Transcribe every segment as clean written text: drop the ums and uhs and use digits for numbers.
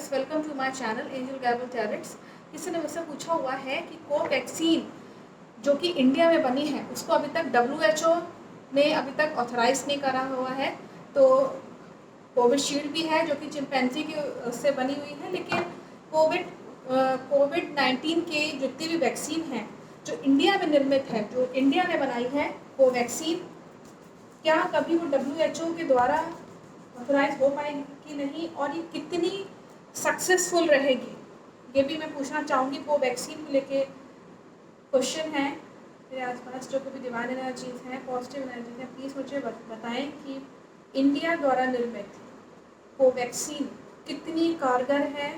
Viewers, welcome to my channel angel gable talents. किसी ने मुझसे पूछा हुआ है कि कोवैक्सीन जो कि इंडिया में बनी है उसको अभी तक WHO ने अभी तक ऑथराइज नहीं करा हुआ है। तो कोविशील्ड भी है जो कि चिंपैंजी की से बनी हुई है, लेकिन कोविड-19 के जितनी भी वैक्सीन हैं जो इंडिया में निर्मित है, जो इंडिया ने बनाई है कोवैक्सीन, क्या कभी वो WHO के द्वारा ऑथराइज हो पाएगी कि नहीं, और ये कितनी सक्सेसफुल रहेगी, ये भी मैं पूछना चाहूँगी। कोवैक्सीन को लेके क्वेश्चन है मेरे आसपास, जो कोई भी डिवाइन एनर्जीज हैं, पॉजिटिव एनर्जीज हैं, प्लीज़ मुझे बताएं कि इंडिया द्वारा निर्मित कोवैक्सीन कितनी कारगर है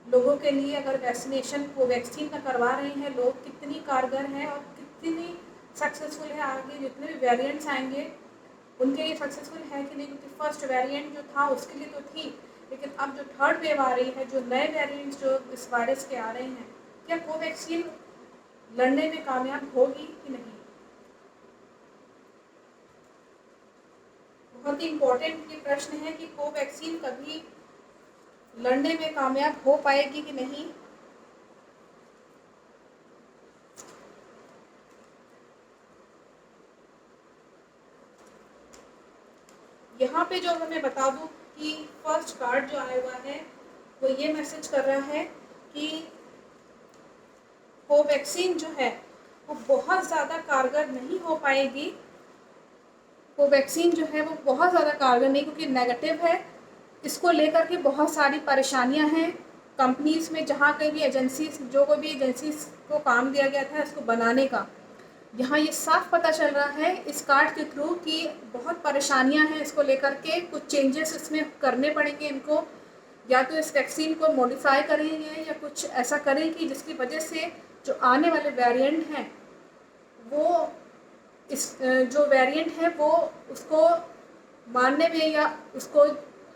लोगों के लिए। अगर वैक्सीनेशन कोवैक्सीन का करवा रहे हैं लोग, कितनी कारगर है और कितनी सक्सेसफुल है। आगे जितने भी वेरिएंट्स आएंगे उनके लिए सक्सेसफुल है कि नहीं, क्योंकि फर्स्ट वेरिएंट जो था उसके लिए तो थी, लेकिन अब जो थर्ड वेव आ रही है, जो नए वेरिएंट्स जो इस वायरस के आ रहे हैं, क्या कोवैक्सीन लड़ने में कामयाब होगी कि नहीं। बहुत ही इम्पोर्टेंट ये प्रश्न है कि कोवैक्सीन कभी लड़ने में कामयाब हो पाएगी कि नहीं। यहाँ पे जो मैं बता दूँ कि फर्स्ट कार्ड जो आया हुआ है वो ये मैसेज कर रहा है कि कोवैक्सीन जो है वो बहुत ज़्यादा कारगर नहीं हो पाएगी। कोवैक्सीन जो है वो बहुत ज़्यादा कारगर नहीं, क्योंकि नेगेटिव है। इसको लेकर के बहुत सारी परेशानियां हैं कंपनीज़ में, जहाँ कहीं भी एजेंसीज, जो कोई भी एजेंसीज को काम दिया गया था इसको बनाने का, यहाँ ये साफ पता चल रहा है इस कार्ड के थ्रू कि बहुत परेशानियां हैं इसको लेकर के। कुछ चेंजेस इसमें करने पड़ेंगे इनको, या तो इस वैक्सीन को मॉडिफाई करेंगे या कुछ ऐसा करें कि जिसकी वजह से जो आने वाले वेरिएंट हैं वो इस जो वेरिएंट है वो उसको मारने में या उसको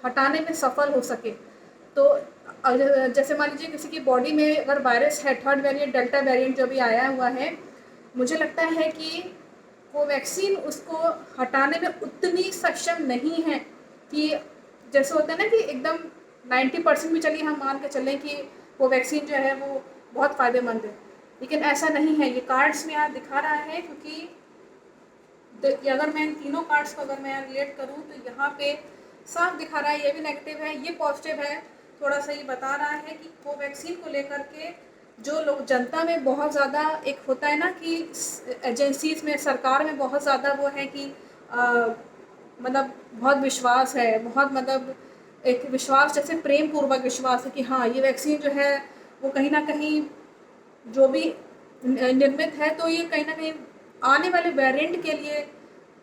हटाने में सफल हो सके। तो जैसे मान लीजिए किसी की बॉडी में अगर वायरस है, थर्ड वेरिएंट डेल्टा वेरिएंट जो भी आया हुआ है, मुझे लगता है कि कोवैक्सीन उसको हटाने में उतनी सक्षम नहीं है कि जैसे होता है ना कि एकदम 90% भी चलिए हम मान के चलें कि कोवैक्सीन जो है वो बहुत फ़ायदेमंद है, लेकिन ऐसा नहीं है। ये कार्ड्स में यहाँ दिखा रहा है, क्योंकि अगर मैं इन तीनों कार्ड्स को अगर मैं रिलेट करूँ तो यहाँ पे साफ दिखा रहा है, ये भी नेगेटिव है, ये पॉजिटिव है। थोड़ा सा ये बता रहा है कि कोवैक्सीन को लेकर के जो लोग जनता में बहुत ज़्यादा एक होता है ना कि एजेंसीज़ में, सरकार में बहुत ज़्यादा वो है कि मतलब बहुत विश्वास है, बहुत मतलब एक विश्वास, जैसे प्रेम पूर्वक विश्वास है कि हाँ ये वैक्सीन जो है वो कहीं ना कहीं जो भी निर्मित है तो ये कहीं ना कहीं आने वाले वेरिएंट के लिए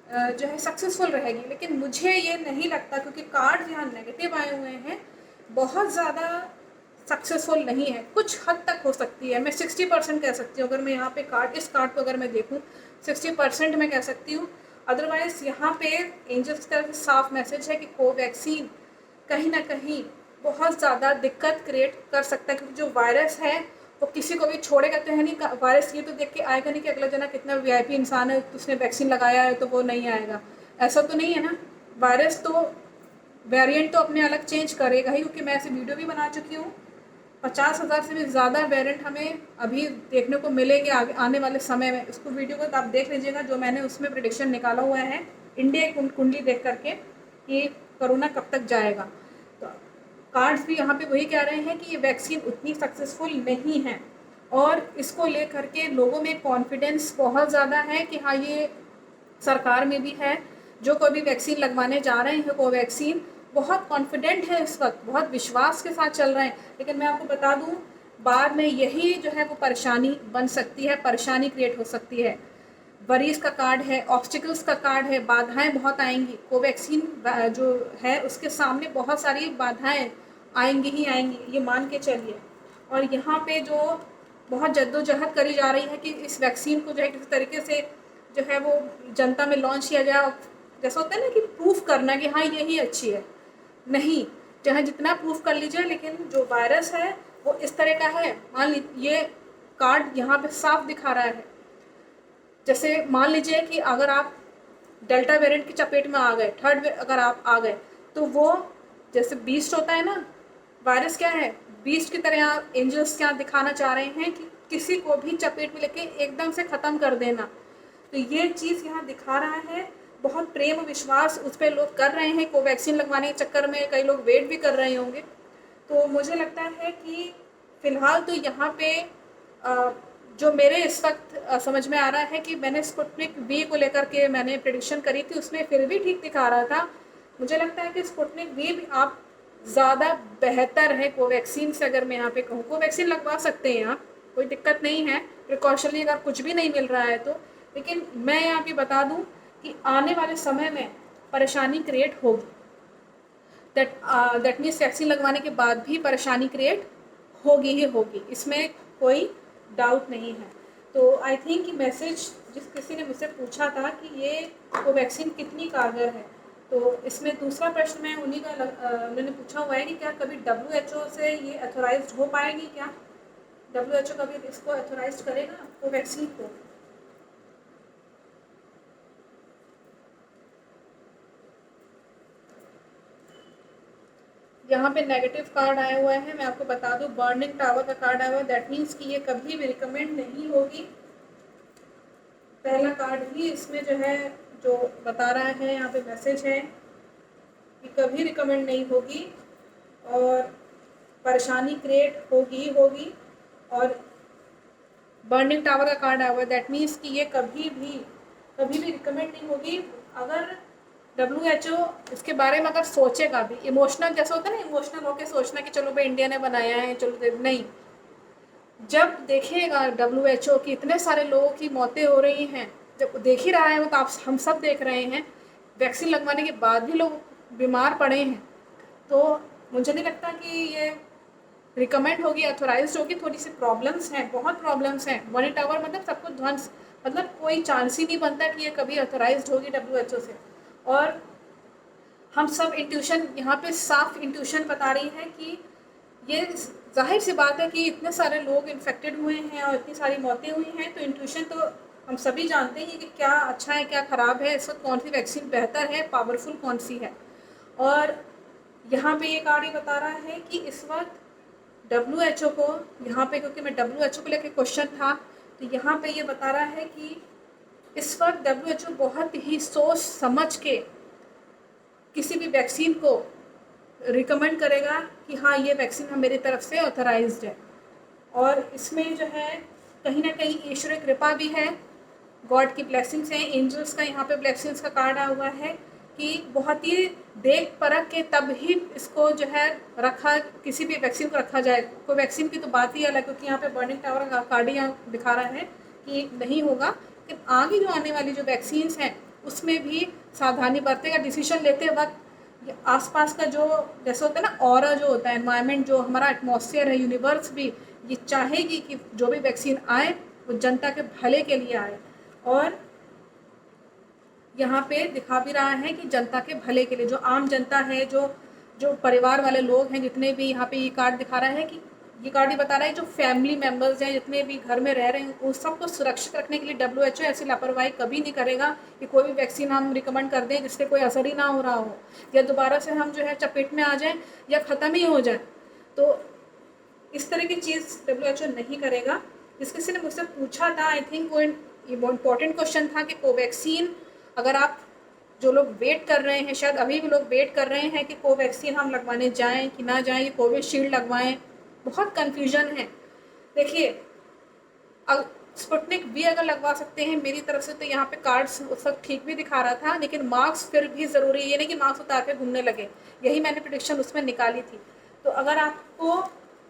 जो है सक्सेसफुल रहेगी। लेकिन मुझे ये नहीं लगता, क्योंकि कार्ड यहाँ नेगेटिव आए हुए हैं, बहुत ज़्यादा सक्सेसफुल नहीं है। कुछ हद तक हो सकती है, मैं 60% कह सकती हूँ। अगर मैं यहाँ पे इस कार्ड को अगर मैं देखूँ 60% मैं कह सकती हूँ। अदरवाइज़ यहाँ पे एंजल्स का साफ मैसेज है कि कोवैक्सीन कहीं ना कहीं बहुत ज़्यादा दिक्कत क्रिएट कर सकता है, क्योंकि जो वायरस है वो किसी को भी छोड़ेगा तो है नहीं। वायरस ये तो देख के आएगा नहीं कि अगला जना कितना VIP इंसान है, उसने वैक्सीन लगाया है तो वो नहीं आएगा, ऐसा तो नहीं है ना। वायरस तो वेरिएंट तो अपने अलग चेंज करेगा ही, क्योंकि मैं ऐसे वीडियो भी बना चुकी हूँ। 50,000 से भी ज़्यादा वेरिएंट हमें अभी देखने को मिलेंगे आने वाले समय में। उसको वीडियो को आप देख लीजिएगा, जो मैंने उसमें प्रेडिक्शन निकाला हुआ है इंडिया कुंडली देख करके कि कोरोना कब तक जाएगा। तो कार्ड्स भी यहाँ पे वही कह रहे हैं कि ये वैक्सीन उतनी सक्सेसफुल नहीं है, और इसको लेकर के लोगों में कॉन्फिडेंस बहुत ज़्यादा है कि हाँ ये सरकार में भी है, जो कोई भी वैक्सीन लगवाने जा रहे हैं कोवैक्सीन, बहुत कॉन्फिडेंट है इस वक्त, बहुत विश्वास के साथ चल रहे हैं। लेकिन मैं आपको बता दूं, बाद में यही जो है वो परेशानी बन सकती है, परेशानी क्रिएट हो सकती है। वरीज का कार्ड है, ऑब्स्टिकल्स का कार्ड है, बाधाएं बहुत आएंगी। कोवैक्सीन जो है उसके सामने बहुत सारी बाधाएं आएंगी ही आएंगी, ये मान के चलिए। और यहाँ पे जो बहुत जद्दोजहद करी जा रही है कि इस वैक्सीन को जो है किसी तरीके से जो है वो जनता में लॉन्च किया जाए, जैसा होता है ना कि प्रूफ करना कि हाँ यही अच्छी है। नहीं, चाहे जितना प्रूफ कर लीजिए, लेकिन जो वायरस है वो इस तरह का है। मान लीजिए ये कार्ड यहाँ पे साफ दिखा रहा है, जैसे मान लीजिए कि अगर आप डेल्टा वेरिएंट की चपेट में आ गए, अगर आप आ गए, तो वो जैसे बीस्ट होता है ना वायरस क्या है, बीस्ट की तरह एंजल्स क्या दिखाना चाह रहे हैं कि किसी को भी चपेट में लेके एकदम से ख़त्म कर देना। तो ये चीज़ यहाँ दिखा रहा है, बहुत प्रेम विश्वास उस पर लोग कर रहे हैं। कोवैक्सीन लगवाने के चक्कर में कई लोग वेट भी कर रहे होंगे। तो मुझे लगता है कि फ़िलहाल तो यहाँ पे जो मेरे इस वक्त समझ में आ रहा है कि मैंने स्पुतनिक वी को लेकर के मैंने प्रेडिक्शन करी थी, उसमें फिर भी ठीक दिखा रहा था। मुझे लगता है कि स्पुतनिक वी भी आप ज़्यादा बेहतर है कोवैक्सीन से। अगर मैं यहाँ पे कहूँ, कोवैक्सीन लगवा सकते हैं आप, कोई दिक्कत नहीं है, प्रिकॉशनली अगर कुछ भी नहीं मिल रहा है तो। लेकिन मैं यहाँ पे बता दूँ कि आने वाले समय में परेशानी क्रिएट होगी। दैट मीन्स वैक्सीन लगवाने के बाद भी परेशानी क्रिएट होगी ही होगी, इसमें कोई डाउट नहीं है। तो आई थिंक कि मैसेज जिस किसी ने मुझसे पूछा था कि ये कोवैक्सीन कितनी कारगर है, तो इसमें दूसरा प्रश्न मैं उन्हीं का उन्होंने पूछा हुआ है कि क्या कभी WHO से ये अथोराइज्ड हो पाएगी, क्या WHO कभी इसको अथोराइज्ड करेगा कोवैक्सीन को। यहाँ पे नेगेटिव कार्ड आया हुआ है, मैं आपको बता दूँ, बर्निंग टावर का कार्ड आया हुआ है। दैट मीन्स कि ये कभी भी रिकमेंड नहीं होगी। पहला कार्ड ही इसमें जो है जो बता रहा है, यहाँ पे मैसेज है कि कभी रिकमेंड नहीं होगी और परेशानी क्रिएट होगी। और बर्निंग टावर का कार्ड आया हुआ है, दैट मीन्स कि ये कभी भी रिकमेंड नहीं होगी। अगर WHO इसके बारे में अगर सोचेगा भी, इमोशनल जैसा होता है ना, इमोशनल होकर सोचना कि चलो भाई इंडिया ने बनाया है, चलो, नहीं। जब देखेगा WHO कि इतने सारे लोगों की मौतें हो रही हैं, जब देख ही रहा है वो, तो आप हम सब देख रहे हैं, वैक्सीन लगवाने के बाद भी लोग बीमार पड़े हैं, तो मुझे नहीं लगता कि ये रिकमेंड होगी, अथोराइज्ड होगी। थोड़ी सी प्रॉब्लम्स हैं, बहुत प्रॉब्लम्स हैं। बर्निंग टावर मतलब सब कुछ ध्वंस, मतलब कोई चांस ही नहीं बनता कि ये कभी अथोराइज्ड होगी WHO से। और हम सब इंट्यूशन यहाँ पे साफ इंट्यूशन बता रही है कि ये जाहिर सी बात है कि इतने सारे लोग इन्फेक्टेड हुए हैं और इतनी सारी मौतें हुई हैं, तो इंट्यूशन तो हम सभी जानते हैं कि क्या अच्छा है क्या ख़राब है, इस वक्त कौन सी वैक्सीन बेहतर है, पावरफुल कौन सी है। और यहाँ पे ये कार्ड ये बता रहा है कि इस वक्त WHO को, यहाँ पे क्योंकि मैं WHO को लेकर क्वेश्चन था, तो यहाँ पे ये बता रहा है कि इस वक्त WHO बहुत ही सोच समझ के किसी भी वैक्सीन को रिकमेंड करेगा कि हाँ ये वैक्सीन हम मेरी तरफ से ऑथराइज्ड है। और इसमें जो है कहीं ना कहीं ईश्वरीय कृपा भी है, गॉड की ब्लेसिंग्स हैं। एंजल्स का यहाँ पे ब्लेसिंग्स का कार्ड आया हुआ है कि बहुत ही देख परख के तब ही इसको जो है रखा, किसी भी वैक्सीन को रखा जाए। कोई वैक्सीन की तो बात ही अलग, क्योंकि यहाँ पे बर्निंग टावर का कार्ड यहाँ दिखा रहा है कि नहीं होगा। लेकिन आगे जो आने वाली जो वैक्सीन्स हैं उसमें भी सावधानी बरतेगा। डिसीजन लेते वक्त आसपास का जो जैसे होता है ना, ऑरा जो होता है, एनवायरनमेंट जो हमारा एटमॉस्फेयर है, यूनिवर्स भी ये चाहेगी कि जो भी वैक्सीन आए वो जनता के भले के लिए आए। और यहाँ पे दिखा भी रहा है कि जनता के भले के लिए, जो आम जनता है, जो परिवार वाले लोग हैं, जितने भी, यहाँ पे ये कार्ड दिखा रहा है कि ये कार्ड ही बता रहा है जो फैमिली मेम्बर्स हैं, जितने भी घर में रह रहे हैं, उन सबको सुरक्षित रखने के लिए WHO ऐसी लापरवाही कभी नहीं करेगा कि कोई भी वैक्सीन हम रिकमेंड कर दें जिससे कोई असर ही ना हो रहा हो, या दोबारा से हम जो है चपेट में आ जाएं या ख़त्म ही हो जाए। तो इस तरह की चीज़ WHO नहीं करेगा। जिस किसी ने मुझसे पूछा था, आई थिंक वो इम्पॉर्टेंट क्वेश्चन था कि कोवैक्सीन, अगर आप जो लोग वेट कर रहे हैं, शायद अभी भी लोग वेट कर रहे हैं कि कोवैक्सीन हम लगवाने जाएं कि ना जाएं, कोविशील्ड लगवाएं, बहुत कन्फ्यूजन है। देखिए, स्पुतनिक भी अगर लगवा सकते हैं मेरी तरफ से, तो यहाँ पे कार्ड्स उस वक्त ठीक भी दिखा रहा था, लेकिन मास्क फिर भी ज़रूरी है। ये नहीं कि मास्क उतार के घूमने लगे, यही मैंने प्रेडिक्शन उसमें निकाली थी। तो अगर आपको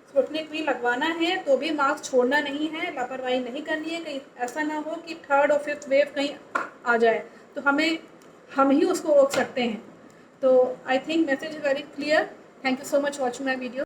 स्पुतनिक भी लगवाना है तो भी मास्क छोड़ना नहीं है, लापरवाही नहीं करनी है, कहीं ऐसा ना हो कि 3rd और 5th वेव कहीं आ जाए तो हम ही उसको रोक सकते हैं। तो I think message is very clear. Thank you so much watching my video.